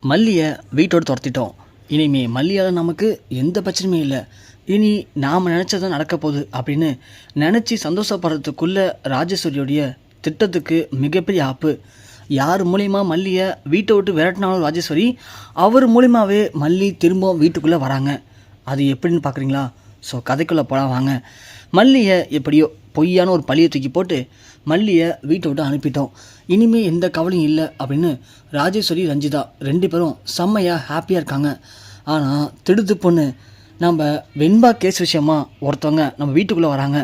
மல்லியை வீட்டோடு துரத்திட்டோம். இனிமே மல்லியால் நமக்கு எந்த பிரச்சனையுமே இல்லை. இனி நாம் நினச்சதான் நடக்க போகுது அப்படின்னு நினச்சி சந்தோஷப்படுறதுக்குள்ளே ராஜேஸ்வரியோடைய திட்டத்துக்கு மிகப்பெரிய ஆப்பு. யார் மூலிமா மல்லியை வீட்டை விட்டு விரட்டினாலும் ராஜேஸ்வரி, அவர் மூலிமாவே மல்லி திரும்ப வீட்டுக்குள்ளே வராங்க. அது எப்படின்னு பார்க்குறீங்களா? ஸோ கதைக்குள்ளே போகலாம் வாங்க. மல்லியை எப்படியோ பொய்யான ஒரு பழியை தூக்கி போட்டு மல்லியை வீட்டை விட்டு அனுப்பிட்டோம். இனிமேல் எந்த கவலையும் இல்லை அப்படின்னு ராஜேஸ்வரி ரஞ்சிதா 2 பேரும் செம்மையாக ஹாப்பியாக இருக்காங்க. ஆனால் திடுத்து பொண்ணு நம்ம வெண்பா கேஸ் விஷயமா ஒருத்தவங்க நம்ம வீட்டுக்குள்ளே வராங்க.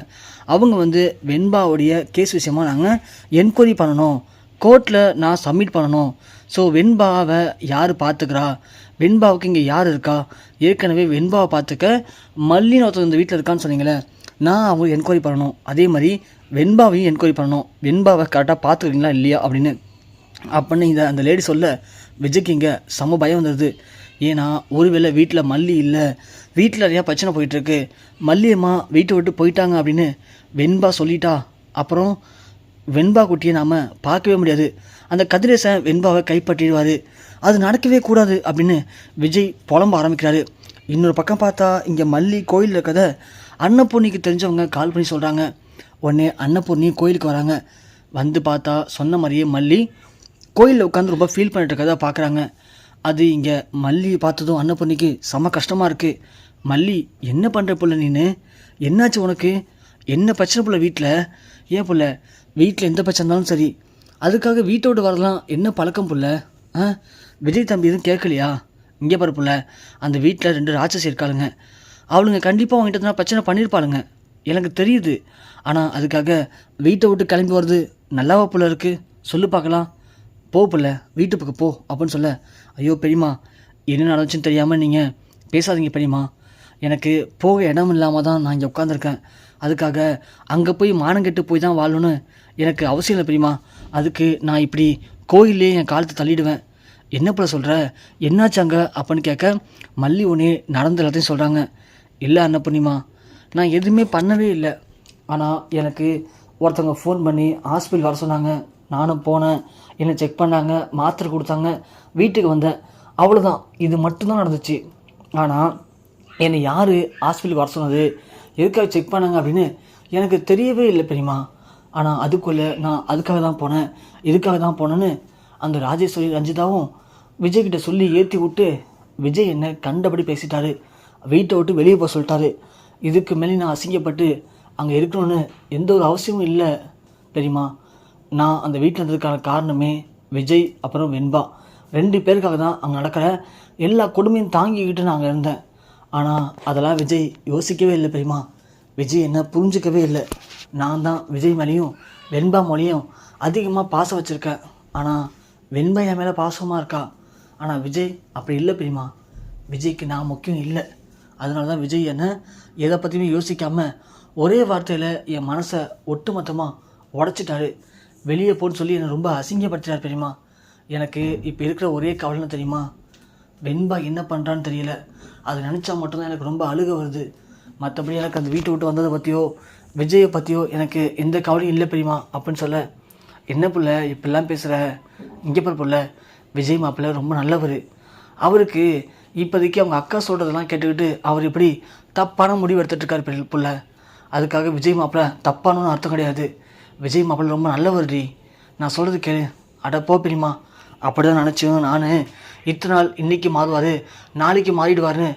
அவங்க வெண்பாவுடைய கேஸ் விஷயமா நாங்கள் என்கொயரி பண்ணணும், கோர்ட்டில் நான் சப்மிட் பண்ணணும். ஸோ வெண்பாவை யார் பார்த்துக்கிறா, வெண்பாவுக்கு இங்கே யார் இருக்கா, ஏற்கனவே வெண்பாவை பார்த்துக்க மல்லின்னு ஒருத்தர் இந்த வீட்டில் இருக்கான்னு சொன்னீங்களே, நான் அவங்க என்கொயரி பண்ணணும். அதே மாதிரி வெண்பாவையும் என்கொயரி பண்ணணும், வெண்பாவை கரெக்டாக பார்த்துக்கிறீங்களா இல்லையா அப்படின்னு அந்த லேடி சொல்ல விஜய்க்கு இங்கே செம பயம் வந்துடுது. ஏன்னா ஒருவேளை வீட்டில் மல்லி இல்லை, வீட்டில் நிறையா பிரச்சனை போயிட்டுருக்கு, மல்லியம்மா வீட்டை விட்டு போயிட்டாங்க அப்படின்னு வெண்பா சொல்லிட்டா அப்புறம் வெண்பா குட்டியை நாம் பார்க்கவே முடியாது. அந்த கதிரேசன் வெண்பாவை கைப்பற்றிடுவார். அது நடக்கவே கூடாது அப்படின்னு விஜய் புலம்ப ஆரம்பிக்கிறாரு. இன்னொரு பக்கம் பார்த்தா இங்கே மல்லி கோயிலில் இருக்கிறத அன்னபூர்ணிக்கு தெரிஞ்சவங்க கால் பண்ணி சொல்கிறாங்க. உடனே அன்னபூர்ணி கோயிலுக்கு வராங்க. வந்து பார்த்தா சொன்ன மாதிரியே மல்லி கோயிலில் உட்காந்து ரொம்ப ஃபீல் பண்ணிட்டு இருக்கதை பார்க்குறாங்க. அது இங்கே மல்லி பார்த்ததும் அன்னபூர்ணிக்கு செம கஷ்டமாக இருக்குது. மல்லி, என்ன பண்ணுற புள்ள நீனு? என்னாச்சு உனக்கு? என்ன பிரச்சனை புள்ள வீட்டில்? ஏன் புள்ள வீட்டில் எந்த பிரச்சனை இருந்தாலும் சரி அதுக்காக வீட்டோடு வரலாம் என்ன பழக்கம் புள்ள? விஜய் தம்பி எதுவும் கேட்கலையா? இங்கே பாரு புள்ள, அந்த வீட்டில் 2 ராட்சசி இருக்காளுங்க. அவளுங்க கண்டிப்பாக அவங்ககிட்ட தான் பிரச்சனை பண்ணியிருப்பாளுங்க, எனக்கு தெரியுது. ஆனால் அதுக்காக வீட்டை விட்டு கிளம்பி வர்றது நல்லாவா புள்ள இருக்குது? சொல்லு பார்க்கலாம். போ புள்ள, வீட்டு பக்கம் போ அப்படின்னு சொல்ல, ஐயோ பெரியம்மா, என்ன நடந்துச்சுன்னு தெரியாமல் நீங்கள் பேசாதீங்க பெரியம்மா. எனக்கு போக இடம் இல்லாமல் தான் நான் இங்கே உட்காந்துருக்கேன். அதுக்காக அங்கே போய் மானங்கெட்டு போய் தான் வாழணும்னு எனக்கு அவசியம் இல்லை பெரியம்மா. அதுக்கு நான் இப்படி கோயிலே என் காலத்தை தள்ளிடுவேன். என்ன போல சொல்கிற, என்னாச்சாங்க அப்படின்னு கேட்க மல்லி ஒன்றே நடந்த எல்லாத்தையும் சொல்கிறாங்க. இல்லை அன்னபூர்ணிமா, நான் எதுவுமே பண்ணவே இல்லை. ஆனால் எனக்கு ஒருத்தவங்க ஃபோன் பண்ணி ஹாஸ்பிட்டல் வர சொன்னாங்க. நானும் போனேன், என்னை செக் பண்ணாங்க, மாத்திரை கொடுத்தாங்க, வீட்டுக்கு வந்தேன், அவ்வளோதான். இது மட்டும்தான் நடந்துச்சு. ஆனால் என்னை யார் ஹாஸ்பிட்டலுக்கு வர சொன்னது, எதுக்காக செக் பண்ணாங்க அப்படின்னு எனக்கு தெரியவே இல்லை பெரியம்மா. ஆனால் அதுக்குள்ளே நான் அதுக்காக தான் போனேன், இதுக்காக தான் போனேன்னு அந்த ராஜேஸ்வரி ரஞ்சிதாவும் விஜய்கிட்ட சொல்லி ஏற்றி விட்டு விஜய் என்னை கண்டபடி பேசிட்டாரு. வீட்டை விட்டு வெளியே போக சொல்லிட்டாரு. இதுக்கு மேலே நான் அசிங்கப்பட்டு அங்கே இருக்கணும்னு எந்த ஒரு அவசியமும் இல்லை பெரியம்மா. நான் அந்த வீட்டில் இருந்ததுக்கான காரணமே விஜய் அப்புறம் வெண்பா 2 பேருக்காக தான் அங்கே நடக்கிற எல்லா கொடுமையும் தாங்கிக்கிட்டு நான் அங்கே இருந்தேன். ஆனால் அதெல்லாம் விஜய் யோசிக்கவே இல்லை பெரியம்மா. விஜய் என்ன புரிஞ்சிக்கவே இல்லை. நான் தான் விஜய் மேலேயும் வெண்பா மேலேயும் அதிகமாக பாசம் வச்சுருக்கேன். ஆனால் வெண்பா என் மேலே பாசமாக இருக்கா. ஆனால் விஜய் அப்படி இல்லை பெரியம்மா. விஜய்க்கு நான் முக்கியம் இல்லை. அதனால தான் விஜய் என்ன எதை பற்றியுமே யோசிக்காமல் ஒரே வார்த்தையில் என் மனசை ஒட்டுமொத்தமாக உடச்சிட்டாரு. வெளியே போன்னு சொல்லி என்னை ரொம்ப அசிங்கப்படுத்தினார் பெரியம்மா. எனக்கு இப்போ இருக்கிற ஒரே கவலைன்னு தெரியுமா, வெண்பா என்ன பண்ணுறான்னு தெரியல. அது நினச்சா மட்டும்தான் எனக்கு ரொம்ப அழுக வருது. மற்றபடி எனக்கு அந்த வீட்டை விட்டு வந்ததை பற்றியோ விஜயை பற்றியோ எனக்கு எந்த கவலையும் இல்லை பெரியம்மா அப்படின்னு சொல்ல, என்ன புள்ள இப்படிலாம் பேசுகிற? இங்கே பாரு புள்ள, விஜய் மாப்பிள்ளை ரொம்ப நல்லவர். அவருக்கு இப்போதைக்கு அவங்க அக்கா சொல்கிறதெல்லாம் கேட்டுக்கிட்டு அவர் இப்படி தப்பான முடிவு எடுத்துகிட்ருக்காரு புள்ள. அதுக்காக விஜய் மாப்பிள்ளை தப்பானு அர்த்தம் கிடையாது. விஜய் மாப்பிள்ளை ரொம்ப நல்லவர்டி, நான் சொல்கிறது கேளு. அட போ பெரியம்மா, அப்படி தான் நினச்சேன் நான். இத்தனை நாள் இன்றைக்கி மாறுவார், நாளைக்கு மாறிடுவார்னு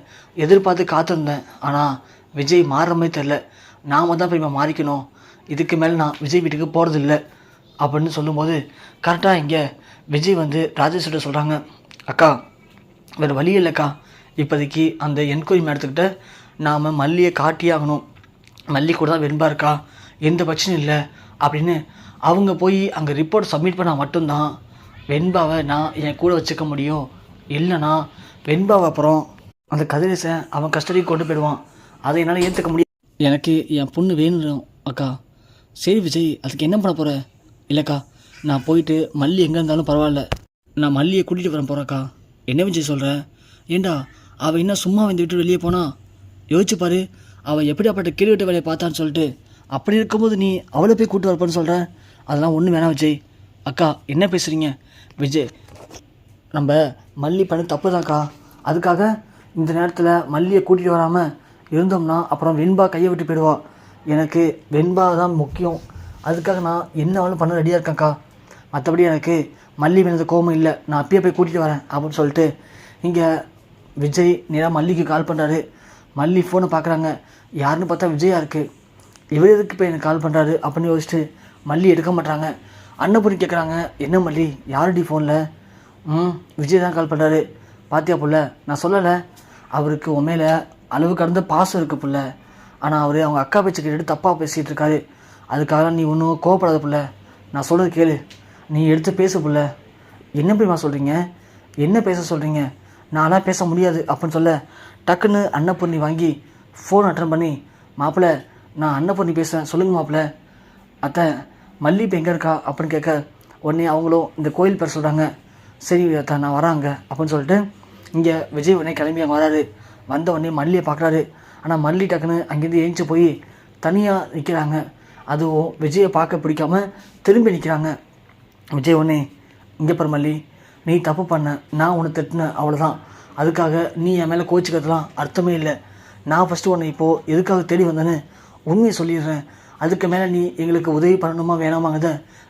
எதிர்பார்த்து காத்திருந்தேன். ஆனால் விஜய் மாறுற மாதிரி தெரில. நாம் தான் பெரியம்மா மாறிக்கணும். இதுக்கு மேலே நான் விஜய் வீட்டுக்கு போகிறதில்ல அப்படின்னு சொல்லும்போது கரெக்டாக இங்கே விஜய் ராஜேஸ்வரிட்ட சொல்கிறாங்க, அக்கா வேறு வழி இல்லைக்கா, இப்போதைக்கு அந்த என்கொயரி மேடத்துக்கிட்ட நாம் மல்லியை காட்டியே ஆகணும். மல்லி கூட தான் வெண்பா இருக்கா, எந்த பிரச்சனையும் இல்லை அப்படின்னு அவங்க போய் அங்கே ரிப்போர்ட் சப்மிட் பண்ணால் மட்டும்தான் வெண்பாவை நான் என் கூட வச்சுக்க முடியும். இல்லைனா வெண்பாவை அப்புறம் அந்த கதிரேசன் அவன் கஸ்டடிக்கு கொண்டு போயிடுவான். அதை என்னால் ஏற்றுக்க முடியும். எனக்கு என் பொண்ணு வேணும் அக்கா. சரி விஜய், அதுக்கு என்ன பண்ண போகிற? இல்லைக்கா, நான் போயிட்டு மல்லி எங்கே இருந்தாலும் பரவாயில்ல, நான் மல்லியை கூட்டிகிட்டு வர போகிறேக்கா. என்ன விஜய் சொல்கிற? ஏண்டா அவள் என்ன சும்மா விட்டு வெளியே போனா? யோசிச்சு பாரு, அவள் எப்படியாப்பட்ட கீழ்விட்ட வேலையை பார்த்தான்னு சொல்லிட்டு. அப்படி இருக்கும்போது நீ அவளை போய் கூப்பிட்டு வரப்போன்னு சொல்கிற? அதெல்லாம் ஒன்றும் வேணாம் விஜய். அக்கா என்ன பேசுகிறீங்க? விஜய் நம்ம மல்லி பண்ண தப்பு தான்க்கா. அதுக்காக இந்த நேரத்தில் மல்லியை கூட்டிகிட்டு வராமல் இருந்தோம்னா அப்புறம் வெண்பா கையை விட்டு போயிடுவா. எனக்கு வெண்பா தான் முக்கியம். அதுக்காக நான் என்ன வேணும் பண்ண ரெடியாக இருக்கேன்க்கா. மற்றபடி எனக்கு மல்லி மேலே கோபம் இல்லை. நான் அப்பயே போய் கூட்டிகிட்டு வரேன் அப்படின்னு சொல்லிட்டு இங்கே விஜய் நேராக மல்லிக்கு கால் பண்ணுறாரு. மல்லி ஃபோனை பார்க்குறாங்க. யாருன்னு பார்த்தா விஜயா இருக்குது. இவர் எதுக்கு இப்போ எனக்கு கால் பண்ணுறாரு அப்படின்னு யோசிச்சுட்டு மல்லி எடுக்க மாட்டாங்க. அன்னபூரி கேட்குறாங்க, என்ன மல்லி யாருடி ஃபோனில்? விஜய் தான் கால் பண்ணுறாரு. பாத்தியா புள்ள, நான் சொல்லலை அவருக்கு உன் மேலே அளவு கடந்த பாசம் இருக்குது புள்ள. ஆனால் அவர் அவங்க அக்கா பேச்சு கேட்டுட்டு தப்பாக பேசிகிட்டு இருக்காரு. அதுக்காக நீ ஒன்றும் கோவப்படாத புள்ள. நான் சொல்கிறது கேளு, நீ எடுத்து பேசு புள்ள. என்ன பிரிமா சொல்கிறீங்க, என்ன பேச சொல்கிறீங்க? நான்லாம் பேச முடியாது அப்படின்னு சொல்ல டக்குன்னு அன்னபூர்ணி வாங்கி ஃபோன் அட்டன் பண்ணி, மாப்பிள்ளை நான் அன்னபூர்ணி பேசுகிறேன், சொல்லுங்கள் மாப்பிள்ளை. அத்தை மல்லி இப்போ எங்கே இருக்கா அப்படின்னு கேட்க உடனே அவங்களும் இந்த கோயில் பேர் சொல்கிறாங்க. சரி அத்தை நான் வராங்க அப்படின்னு சொல்லிட்டு இங்கே விஜய் உடனே கிளம்பி அங்கே வராரு. வந்த உடனே மல்லியை பார்க்குறாரு. ஆனால் மல்லி டக்குன்னு அங்கேருந்து ஏஞ்சி போய் தனியாக நிற்கிறாங்க. அதுவும் விஜயை பார்க்க பிடிக்காம திரும்பி நிற்கிறாங்க. விஜய் உடனே, இங்கே பாரு மல்லி, நீ தப்பு பண்ண, நான் உன்னை திட்டினேன் அவ்வளோதான். அதுக்காக நீ என் மேலே கோச்சிக்கிறதுலாம் அர்த்தமே இல்லை. நான் ஃபஸ்ட்டு உன்னை இப்போது எதுக்காக தேடி வந்தேன்னு உண்மையை சொல்லிடுறேன். அதுக்கு மேலே நீ எங்களுக்கு உதவி பண்ணணுமா வேணாமாங்கிறத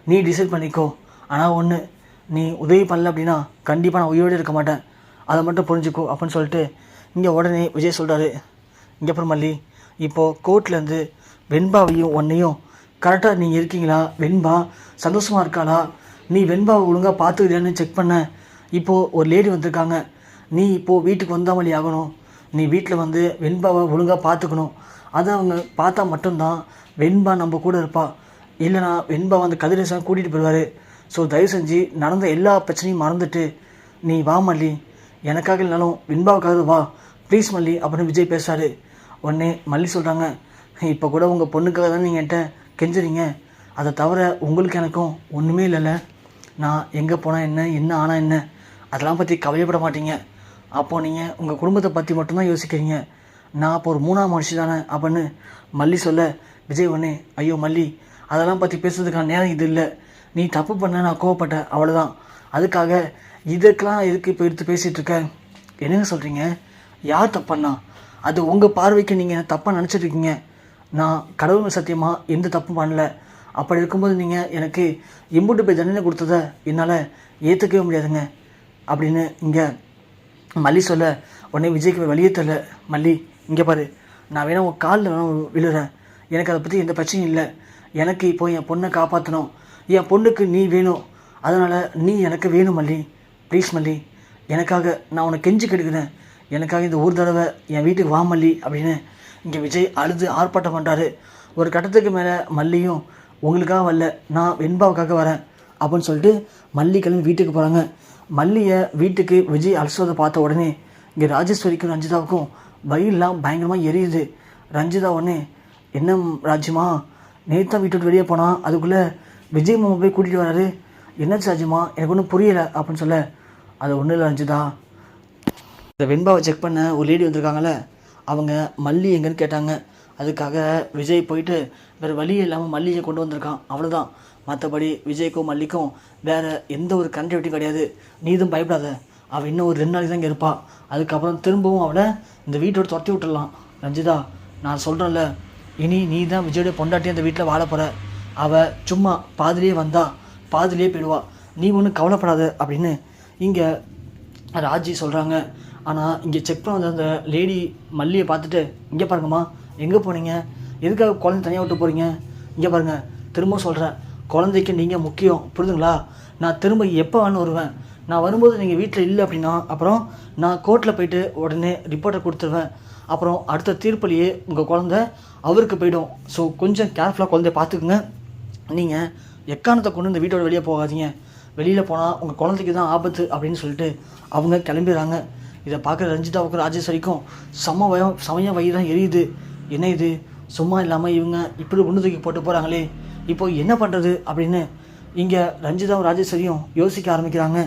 நீ டிசைட் பண்ணிக்கோ. ஆனால் ஒன்று, நீ உதவி பண்ணல அப்படின்னா கண்டிப்பாக நான் உயிரோடு இருக்க மாட்டேன், அதை மட்டும் புரிஞ்சுக்கோ அப்படின்னு சொல்லிட்டு இங்கே உடனே விஜய் சொல்கிறாரு. இங்கே அப்புறம் மல்லி, இப்போது கோர்ட்லேருந்து வெண்பாவையும் உன்னையும் கரெக்டாக நீங்கள் இருக்கீங்களா, வெண்பா சந்தோஷமாக இருக்காளா, நீ வெண்பாவை ஒழுங்காக பார்த்துக்கிறியான்னு செக் பண்ண. இப்போது ஒரு லேடி வந்திருக்காங்க. நீ இப்போது வீட்டுக்கு வந்தாமலி ஆகணும். நீ வீட்டில் வந்து வெண்பாவை ஒழுங்காக பார்த்துக்கணும். அதை அவங்க பார்த்தா மட்டும்தான் வெண்பா நம்ம கூட இருப்பா. இல்லைனா வெண்பா வந்து கதிரேசன் கூட்டிகிட்டு போயிடுவார். ஸோ தயவு செஞ்சு நடந்த எல்லா பிரச்சனையும் மறந்துட்டு நீ வா மல்லி, எனக்காக இல்லைனாலும் வெண்பாவுக்காக வா ப்ளீஸ் மல்லி அப்படின்னு விஜய் பேசுகிறாரு. உடனே மல்லி சொல்கிறாங்க, இப்போ கூட உங்கள் பொண்ணுக்காக தான் நீங்கள் என்கிட்ட கெஞ்சுறீங்க. அதை தவிர உங்களுக்கு எனக்கும் ஒன்றுமே இல்லைல்ல. நான் எங்கே போனால் என்ன, என்ன ஆனால் என்ன, அதெல்லாம் பற்றி கவலைப்பட மாட்டீங்க. அப்போது நீங்கள் உங்கள் குடும்பத்தை பற்றி மட்டும்தான் யோசிக்கிறீங்க. நான் அப்போ ஒரு 3ஆம் மனுஷி தானே அப்படின்னு மல்லி சொல்ல விஜய் உடனே, ஐயோ மல்லி, அதெல்லாம் பற்றி பேசுறதுக்கான நேரம் இது இல்லை. நீ தப்பு பண்ண, நான் கோவப்பட்டேன் அவ்வளோதான். அதுக்காக இதுக்கெல்லாம் எதுக்கு இப்போ எடுத்து பேசிகிட்டு இருக்க? என்னங்க சொல்கிறீங்க? யார் தப்பண்ணா? அது உங்கள் பார்வைக்கு நீங்கள் தப்பாக நினச்சிட்ருக்கீங்க. நான் கடவுள் சத்தியமாக எந்த தப்பும் பண்ணல. அப்படி இருக்கும்போது நீங்கள் எனக்கு இம்புட்டு போய் தண்டனை கொடுத்தத என்னால் ஏற்றுக்கவே முடியாதுங்க அப்படின்னு இங்கே மல்லி சொல்ல உடனே விஜய்க்கு வழியே தெரியல. மல்லி இங்கே பாரு, நான் வேணா உன் காலில் வேணா விழுறேன், எனக்கு அதை பற்றி எந்த பிரச்சனையும் இல்லை. எனக்கு இப்போ என் பொண்ணை காப்பாற்றணும், என் பொண்ணுக்கு நீ வேணும், அதனால் நீ எனக்கு வேணும் மல்லி, ப்ளீஸ் மல்லி, எனக்காக நான் உன்னை கெஞ்சி கெடுக்கிறேன், எனக்காக இந்த ஒரு தடவை என் வீட்டுக்கு வா மல்லி அப்படின்னு இங்கே விஜய் அழுது ஆர்ப்பாட்டம் பண்ணுறாரு. ஒரு கட்டத்துக்கு மேலே மல்லியும், உங்களுக்காக வரல, நான் வெண்பாவுக்காக வரேன் அப்படின்னு சொல்லிட்டு மல்லி கிளம்பி வீட்டுக்கு போகிறாங்க. மல்லியை வீட்டுக்கு விஜய் அலசுவதை பார்த்த உடனே இங்கே ராஜேஸ்வரிக்கும் ரஞ்சிதாவுக்கும் வயிறெல்லாம் பயங்கரமாக எரியுது. ரஞ்சிதா உடனே, என்ன ராஜ்யமா, நேற்று தான் வீட்டு விட்டு வெளியே போனால் அதுக்குள்ளே விஜய் மாமா போய் கூட்டிகிட்டு வராரு, என்னாச்சு ராஜ்யமா, எனக்கு ஒன்றும் புரியலை அப்படின்னு சொல்ல, அது ஒன்றும் இல்லை ரஞ்சிதா, இந்த வெண்பாவை செக் பண்ண ஒரு லேடி வந்திருக்காங்களே, அவங்க மல்லி எங்கன்னு கேட்டாங்க. அதுக்காக விஜய் போயிட்டு வேறு வழி இல்லாமல் மல்லியை கொண்டு வந்திருக்கான், அவ்வளோதான். மற்றபடி விஜய்க்கும் மல்லிக்கும் வேறு எந்த ஒரு கனெக்டிவிட்டியும் கிடையாது. நீ எதுவும் பயப்படாத, அவள் இன்னும் ஒரு 2 நாளைக்கு தான் இங்கே இருப்பாள். அதுக்கப்புறம் திரும்பவும் அவளை இந்த வீட்டோட துரத்தி விட்டுடலாம். ரஞ்சிதா, நான் சொல்கிறேன்ல, இனி நீ தான் விஜயோடைய பொண்டாட்டி அந்த வீட்டில் வாழ போகிற. அவள் சும்மா பாதிலேயே வந்தா பாதிலேயே போயிடுவா, நீ ஒன்றும் கவலைப்படாத அப்படின்னு இங்கே ராஜி சொல்கிறாங்க. ஆனால் இங்கே செக் பண்ண வந்த அந்த லேடி மல்லியை பார்த்துட்டு, இங்கே பாருங்கம்மா, எங்கே போனீங்க, எதுக்காக குழந்தை தனியாக விட்டு போகிறீங்க, இங்கே பாருங்கள், திரும்ப சொல்கிறேன், குழந்தைக்கு நீங்கள் முக்கியம், புரியுதுங்களா? நான் திரும்ப எப்போ வேணும் வருவேன், நான் வரும்போது நீங்கள் வீட்டில் இல்லை அப்படின்னா அப்புறம் நான் கோர்ட்டில் போயிட்டு உடனே ரிப்போர்ட்டை கொடுத்துருவேன். அப்புறம் அடுத்த தீர்ப்புலையே உங்கள் குழந்த அவருக்கு போயிடும். ஸோ கொஞ்சம் கேர்ஃபுல்லாக குழந்தைய பார்த்துக்குங்க. நீங்கள் எக்காரணத்தை கொண்டு இந்த வீட்டோட வெளியே போகாதீங்க, வெளியில் போனால் உங்கள் குழந்தைக்கு தான் ஆபத்து அப்படின்னு சொல்லிட்டு அவங்க கிளம்பிடுறாங்க. இதை பார்க்குற ரஞ்சிதாவுக்கும் ராஜேஸ்வரிக்கும் செமையாக வயிறு தான் எரியுது. என்ன இது, சும்மா இல்லாமல் இவங்க இப்படி ஒன்று தூக்கி போட்டு போகிறாங்களே, இப்போ என்ன பண்ணுறது அப்படின்னு இங்கே ரஞ்சிதாவும் ராஜேஸ்வரியும் யோசிக்க ஆரம்பிக்கிறாங்க.